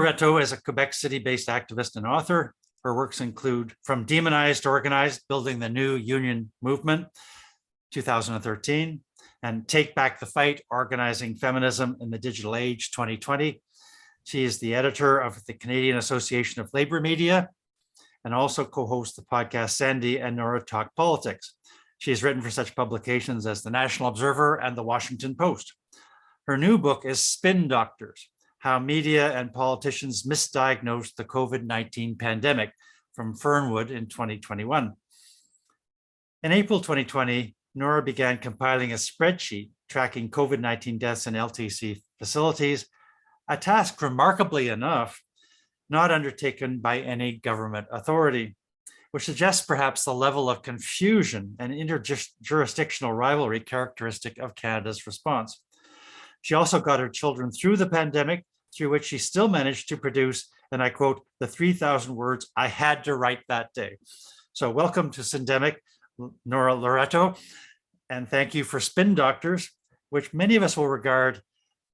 Loreto is a Quebec City-based activist and author. Her works include From Demonized to Organized, Building the New Union Movement, 2013, and Take Back the Fight, Organizing Feminism in the Digital Age, 2020. She is the editor of the Canadian Association of Labor Media and also co-hosts the podcast Sandy and Nora Talk Politics. She has written for such publications as the National Observer and the Washington Post. Her new book is Spin Doctors: How Media and Politicians Misdiagnosed the COVID-19 Pandemic, from Fernwood in 2021. In April 2020, Nora began compiling a spreadsheet tracking COVID-19 deaths in LTC facilities, a task remarkably enough not undertaken by any government authority, which suggests perhaps the level of confusion and interjurisdictional rivalry characteristic of Canada's response. She also got her children through the pandemic, through which she still managed to produce, and I quote, the 3,000 words I had to write that day. So welcome to Syndemic, Nora Loreto, and thank you for Spin Doctors, which many of us will regard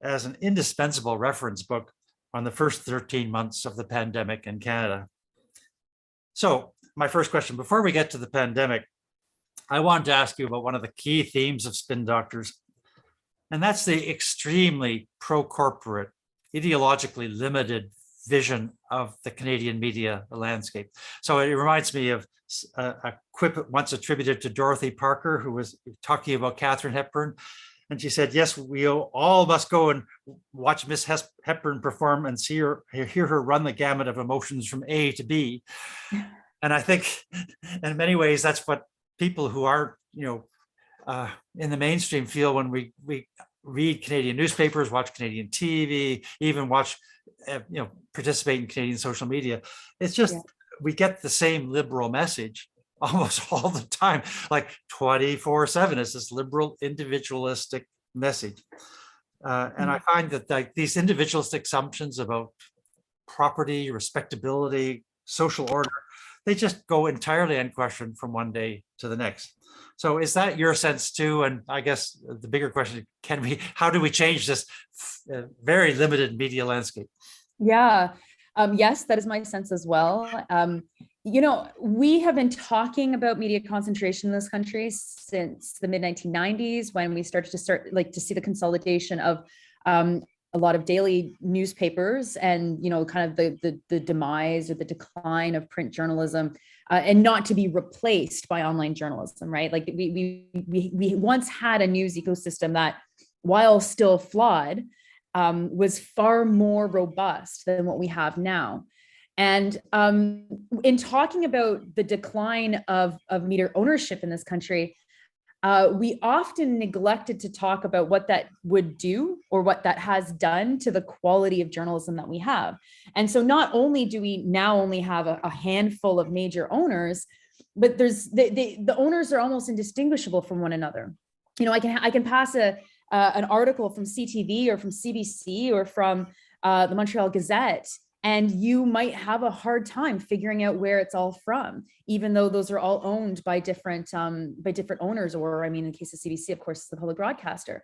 as an indispensable reference book on the first 13 months of the pandemic in Canada. So my first question, before we get to the pandemic, I wanted to ask you about one of the key themes of Spin Doctors, and that's the extremely pro-corporate, ideologically limited vision of the Canadian media landscape. So it reminds me of a quip once attributed to Dorothy Parker, who was talking about Katharine Hepburn. And she said, yes, we all must go and watch Miss Hepburn perform and hear her run the gamut of emotions from A to B. And I think in many ways, that's what people who aren't, in the mainstream feel when we read Canadian newspapers, watch Canadian TV, even watch, participate in Canadian social media. It's just, we get the same liberal message almost all the time, like 24/7. It's this liberal individualistic message. And I find that these individualistic assumptions about property, respectability, social order, they just go entirely unquestioned from one day to the next. So is that your sense too? And I guess the bigger question, how do we change this very limited media landscape? Yeah, yes, that is my sense as well. We have been talking about media concentration in this country since the mid-1990s, when we started to see the consolidation of a lot of daily newspapers and, kind of the demise or the decline of print journalism, and not to be replaced by online journalism, right? Like we once had a news ecosystem that, while still flawed, was far more robust than what we have now. And in talking about the decline of media ownership in this country, we often neglected to talk about what that would do or what that has done to the quality of journalism that we have. And so not only do we now only have a handful of major owners, but the owners are almost indistinguishable from one another. I can pass an article from CTV or from CBC or from the Montreal Gazette, and you might have a hard time figuring out where it's all from, even though those are all owned by different owners, or in the case of CBC, of course, the public broadcaster.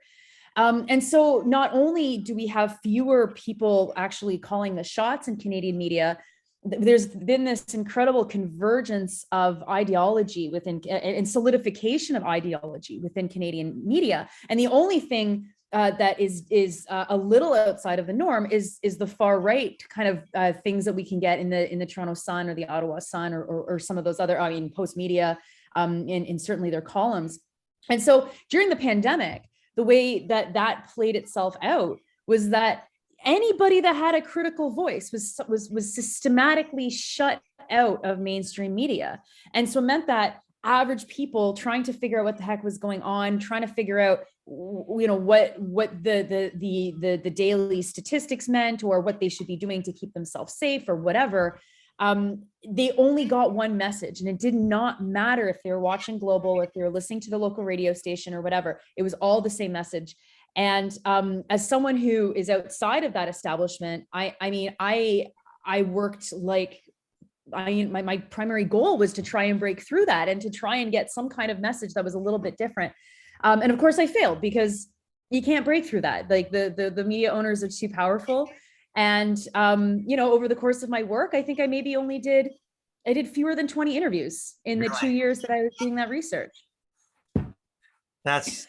And so not only do we have fewer people actually calling the shots in Canadian media, there's been this incredible convergence of ideology and solidification of ideology within Canadian media. And the only thing that is a little outside of the norm is the far right kind of things that we can get in the Toronto Sun or the Ottawa Sun or some of those other, Post Media, and certainly their columns. And so during the pandemic, the way that played itself out was that anybody that had a critical voice was systematically shut out of mainstream media. And so it meant that average people trying to figure out what the heck was going on, trying to figure out, what the daily statistics meant, or what they should be doing to keep themselves safe or whatever. They only got one message, and it did not matter if they were watching Global or if they were listening to the local radio station or whatever. It was all the same message. And as someone who is outside of that establishment, I worked like, my primary goal was to try and break through that and to try and get some kind of message that was a little bit different. And of course I failed, because you can't break through that. Like the media owners are too powerful. And, over the course of my work, I think I maybe I did fewer than 20 interviews in the 2 years that I was doing that research. That's,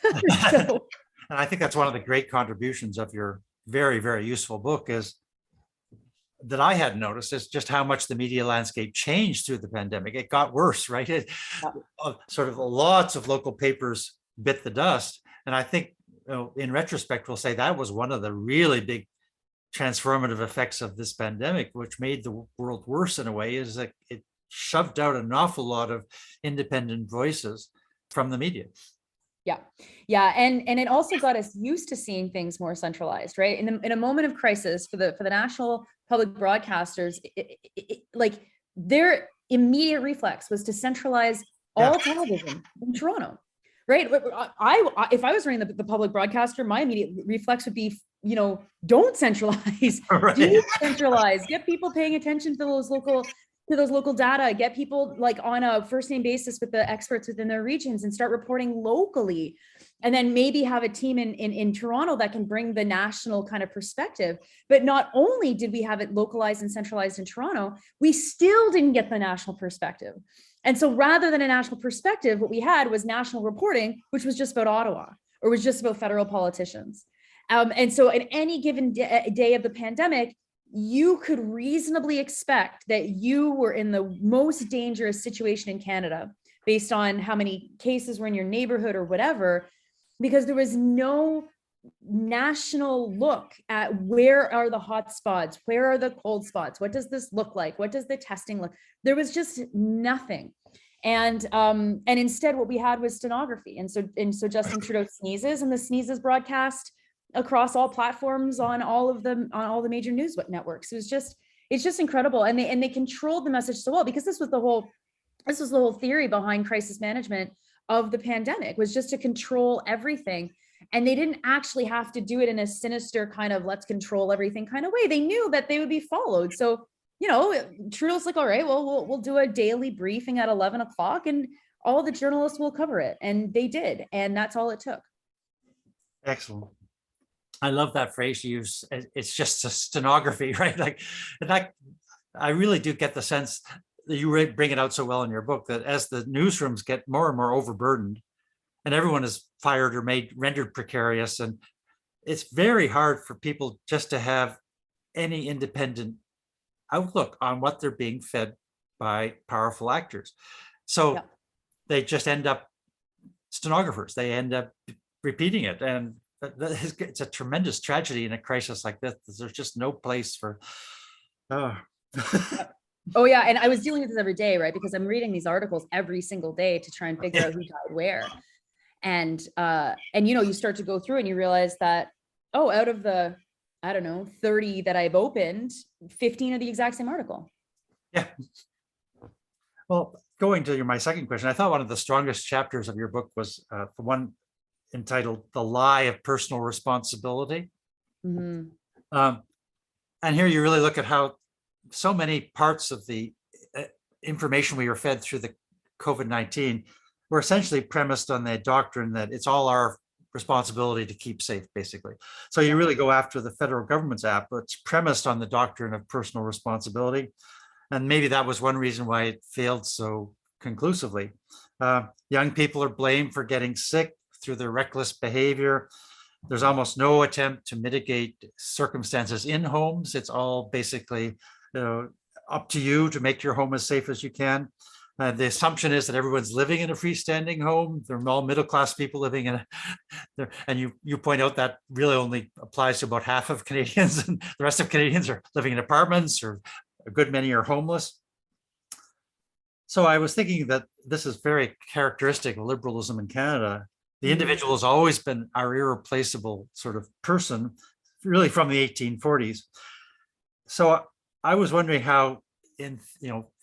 So, and I think that's one of the great contributions of your very, very useful book is that I hadn't noticed is just how much the media landscape changed through the pandemic. It got worse, right? Sort of lots of local papers bit the dust. And I think, in retrospect, we'll say that was one of the really big transformative effects of this pandemic, which made the world worse in a way, is that it shoved out an awful lot of independent voices from the media. Yeah. And it also got us used to seeing things more centralized, right? In a moment of crisis for the national public broadcasters, like their immediate reflex was to centralize all television in Toronto, right? If I was running the public broadcaster, my immediate reflex would be, don't centralize, Right. decentralize, get people paying attention to those local data, get people like on a first name basis with the experts within their regions and start reporting locally. And then maybe have a team in Toronto that can bring the national kind of perspective. But not only did we have it localized and centralized in Toronto, we still didn't get the national perspective. And so rather than a national perspective, what we had was national reporting, which was just about Ottawa or was just about federal politicians. And so in any given day of the pandemic, you could reasonably expect that you were in the most dangerous situation in Canada based on how many cases were in your neighborhood or whatever, because there was no national look at where are the hot spots, where are the cold spots, what does this look like, what does the testing look. There was just nothing. And instead what we had was stenography. And so Justin Trudeau sneezes, and the sneezes broadcast across all platforms on all the major news networks. It's just incredible. And they controlled the message so well, because this was the whole theory behind crisis management of the pandemic, was just to control everything. And they didn't actually have to do it in a sinister kind of let's control everything kind of way. They knew that they would be followed. So, Trudeau's like, all right, well, we'll do a daily briefing at 11 o'clock and all the journalists will cover it. And they did. And that's all it took. Excellent. I love that phrase you use. It's just a stenography, right? Like that. I really do get the sense that you bring it out so well in your book that as the newsrooms get more and more overburdened, and everyone is fired or rendered precarious, and it's very hard for people just to have any independent outlook on what they're being fed by powerful actors. So they just end up stenographers. They end up repeating it, and it's a tremendous tragedy in a crisis like this. There's just no place for. Oh yeah, and I was dealing with this every day, right? Because I'm reading these articles every single day to try and figure out who died where, and you start to go through and you realize that out of the 30 that I've opened, 15 are the exact same article. Yeah. Well, going to my second question, I thought one of the strongest chapters of your book was the one entitled "The Lie of Personal Responsibility." Mm-hmm. And here you really look at how so many parts of the information we were fed through the COVID-19 were essentially premised on the doctrine that it's all our responsibility to keep safe, basically. So you really go after the federal government's app, but it's premised on the doctrine of personal responsibility. And maybe that was one reason why it failed so conclusively. Young people are blamed for getting sick through their reckless behavior. There's almost no attempt to mitigate circumstances in homes. It's all basically up to you to make your home as safe as you can. The assumption is that everyone's living in a freestanding home. They're all middle-class people living in and you point out that really only applies to about half of Canadians, and the rest of Canadians are living in apartments, or a good many are homeless. So I was thinking that this is very characteristic of liberalism in Canada. The individual has always been our irreplaceable sort of person, really from the 1840s. So I was wondering how,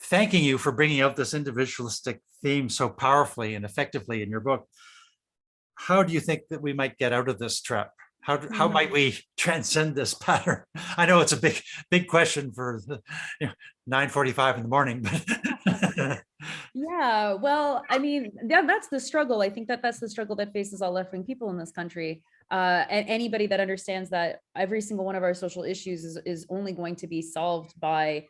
thanking you for bringing out this individualistic theme so powerfully and effectively in your book, how do you think that we might get out of this trap? How might we transcend this pattern? I know it's a big question for 9:45 in the morning, but yeah, well, I mean, that's the struggle. I think that's the struggle that faces all left-wing people in this country. And anybody that understands that every single one of our social issues is only going to be solved by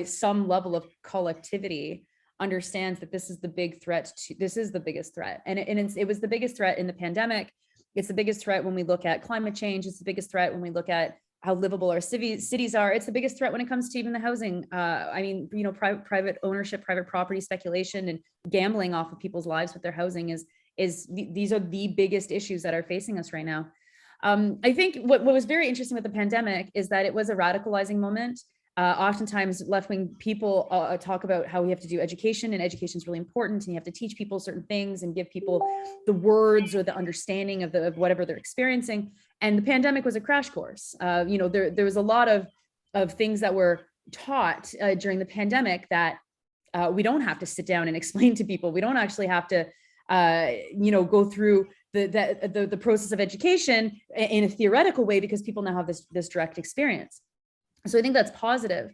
some level of collectivity understands that this is the big threat this is the biggest threat. And it was the biggest threat in the pandemic. It's the biggest threat when we look at climate change. It's the biggest threat when we look at how livable our cities are. It's the biggest threat when it comes to even the housing. I mean, you know, private ownership, private property speculation, and gambling off of people's lives with their housing these are the biggest issues that are facing us right now. I think what was very interesting with the pandemic is that it was a radicalizing moment. Oftentimes left-wing people talk about how we have to do education, and education is really important, and you have to teach people certain things and give people the words or the understanding of whatever they're experiencing. And the pandemic was a crash course. You know, there was a lot of things that were taught during the pandemic that we don't have to sit down and explain to people. We don't actually have to you know, go through the process of education in a theoretical way, because people now have this direct experience. So I think that's positive.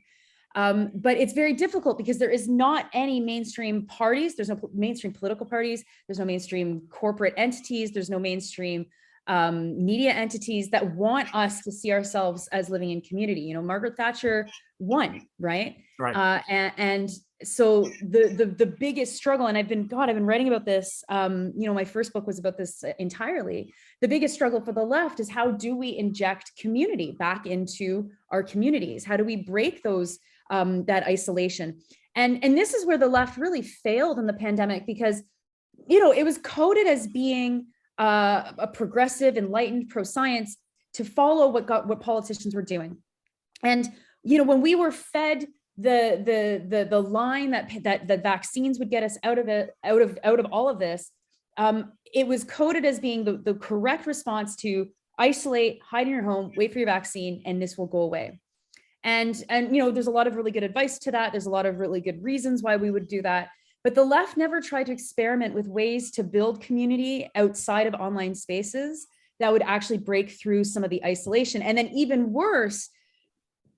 But it's very difficult because there is not any mainstream parties. There's no mainstream political parties. There's no mainstream corporate entities. There's no mainstream media entities that want us to see ourselves as living in community. You know, Margaret Thatcher won, right? Right. And so the biggest struggle, and I've been writing about this. You know, my first book was about this entirely. The biggest struggle for the left is, how do we inject community back into our communities? How do we break those that isolation? And this is where the left really failed in the pandemic, because, you know, it was coded as being a progressive, enlightened, pro-science, to follow what politicians were doing. And, you know, when we were fed the line that vaccines would get us out of all of this, it was coded as being the correct response to isolate, hide in your home, wait for your vaccine, and this will go away. And you know, there's a lot of really good advice to that. There's a lot of really good reasons why we would do that. But the left never tried to experiment with ways to build community outside of online spaces that would actually break through some of the isolation. And then even worse,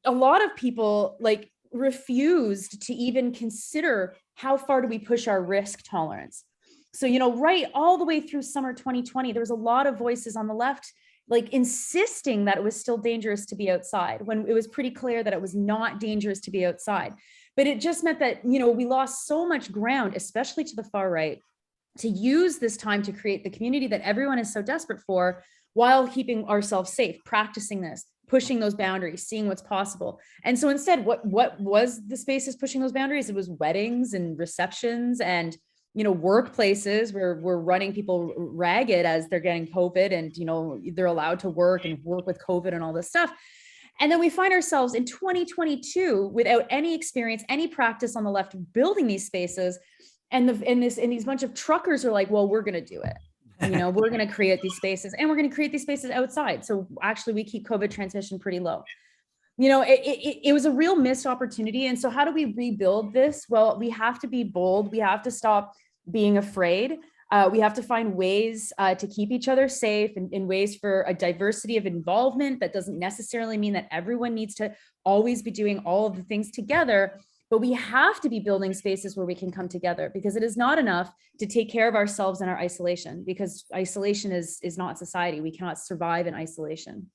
a lot of people like refused to even consider, how far do we push our risk tolerance? So, you know, right all the way through summer 2020, there was a lot of voices on the left like insisting that it was still dangerous to be outside, when it was pretty clear that it was not dangerous to be outside. But it just meant that, you know, we lost so much ground, especially to the far right, to use this time to create the community that everyone is so desperate for, while keeping ourselves safe, practicing this, pushing those boundaries, seeing what's possible. And so instead, what was the spaces pushing those boundaries? It was weddings and receptions and, you know, workplaces where we're running people ragged as they're getting COVID, and, you know, they're allowed to work with COVID and all this stuff. And then we find ourselves in 2022 without any experience, any practice on the left building these spaces. And these bunch of truckers are like, well, we're going to do it. You know, we're going to create these spaces, and we're going to create these spaces outside. So actually we keep COVID transmission pretty low. You know, it was a real missed opportunity. And so how do we rebuild this? Well, we have to be bold. We have to stop being afraid. We have to find ways to keep each other safe, and ways for a diversity of involvement. That doesn't necessarily mean that everyone needs to always be doing all of the things together, but we have to be building spaces where we can come together, because it is not enough to take care of ourselves in our isolation, because isolation is not society. We cannot survive in isolation.